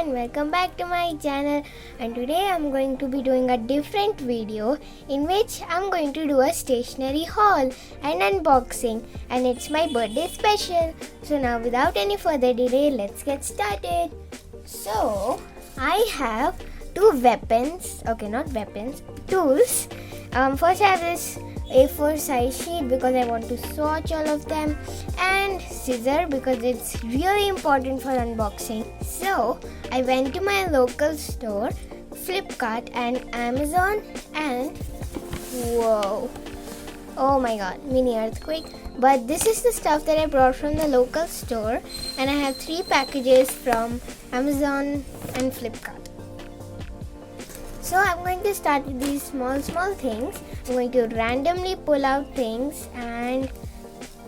everyone, welcome back to my channel, and today I'm going to be doing a different video in which I'm going to do a stationery haul and unboxing, and it's my birthday special. So now without any further delay, let's get started. So I have tools. First I have this A4 size sheet because I want to swatch all of them, and scissor because it's really important for unboxing. So I went to my local store, Flipkart and Amazon, and whoa, oh my god, mini earthquake. But this is the stuff that I brought from the local store, and I have 3 packages from Amazon and Flipkart. So I'm going to start with these small things. I'm going to randomly pull out things and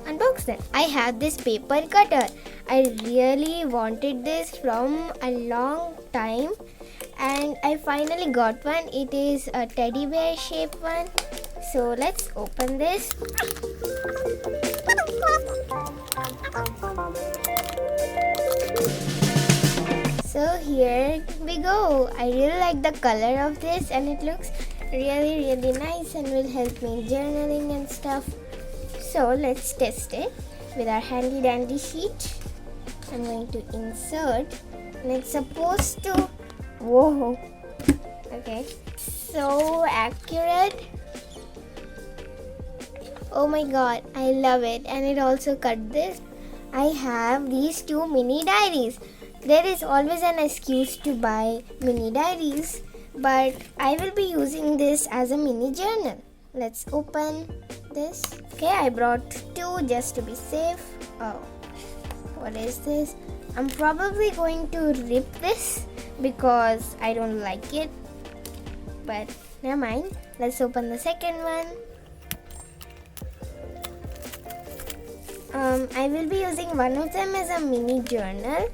unbox them. I have this paper cutter. I really wanted this from a long time, and I finally got one. It is a teddy bear shaped one. So let's open this. So here we go. I really like the color of this, and it looks really nice and will help me journaling and stuff. So let's test it with our handy dandy sheet. I'm going to insert, and it's supposed to, whoa, okay, so accurate. Oh my god, I love it. And it also cut this. I have these 2 mini diaries. There is always an excuse to buy mini diaries, but I will be using this as a mini journal. Let's open this. Okay, I brought 2 just to be safe. Oh, what is this? I'm probably going to rip this because I don't like it, but never mind. Let's open the second one. I will be using one of them as a mini journal,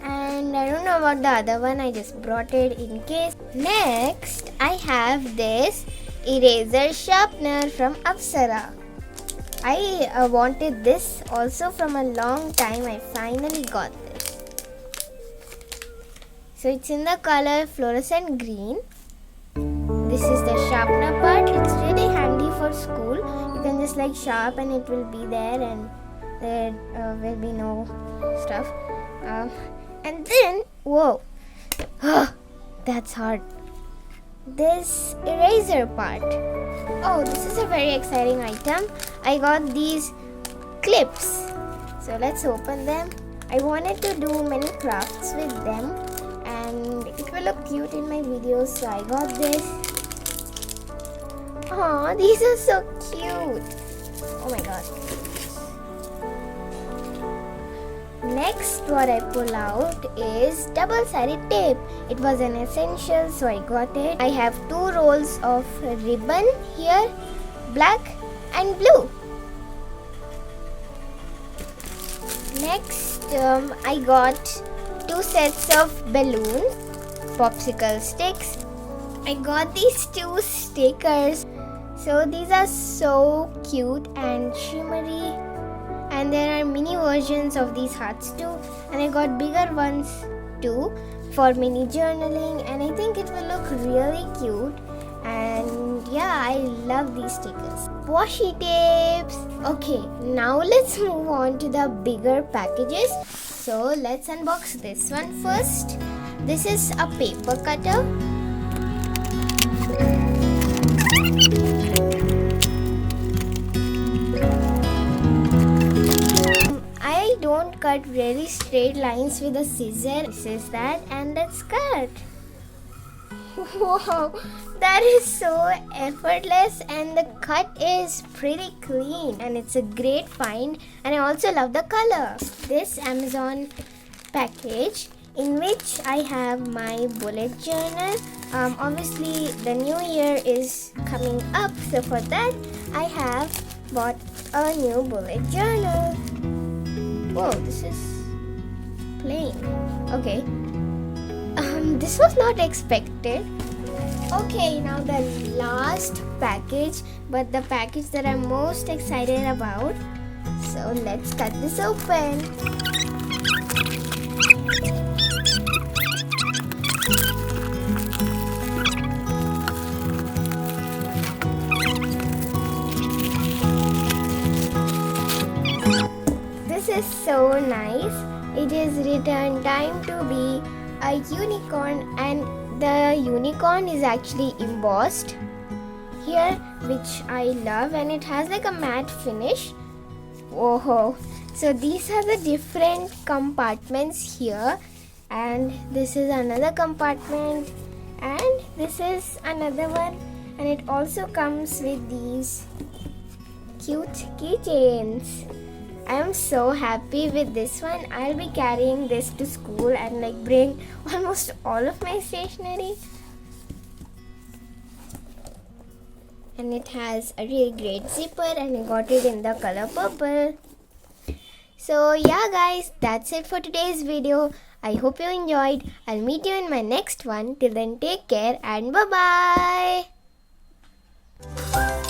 and I don't know about the other one. I just brought it in case. Next, I have this eraser sharpener from Apsara. I wanted this also from a long time. I finally got this. So it's in the color fluorescent green. This is the sharpener part. It's really handy for school. You can just like sharp and it will be there, and there will be no stuff. And then, whoa, that's hard. This eraser part. Oh, this is a very exciting item. I got these clips. So let's open them. I wanted to do many crafts with them, and it will look cute in my videos, so I got this. Aw, these are so cute. Oh my god. Next, what I pull out is double-sided tape. It was an essential, so I got it. I have 2 rolls of ribbon here, black and blue. Next, I got 2 sets of balloons, popsicle sticks. I got these 2 stickers. So these are so cute and shimmery. And there are mini versions of these hearts too, and I got bigger ones too for mini journaling, and I think it will look really cute. And yeah, I love these stickers. Washi tapes. Okay, now let's move on to the bigger packages. So let's unbox this one first. This is a paper cutter. I don't cut really straight lines with a scissor. This is that, and let's cut. Wow, that is so effortless, and the cut is pretty clean, and it's a great find, and I also love the color. This Amazon package in which I have my bullet journal. Obviously the new year is coming up, so for that I have bought a new bullet journal. Whoa, this is plain. Okay. This was not expected. Okay, now the last package, but the package that I'm most excited about. So let's cut this open. is so nice. It is written time to be a unicorn, and the unicorn is actually embossed here, which I love, and it has like a matte finish. Oh, so these are the different compartments here, and this is another compartment, and this is another one, and it also comes with these cute keychains. I am so happy with this one. I'll be carrying this to school and like bring almost all of my stationery. And it has a really great zipper, and I got it in the color purple. So yeah guys, that's it for today's video. I hope you enjoyed. I'll meet you in my next one. Till then, take care and bye bye.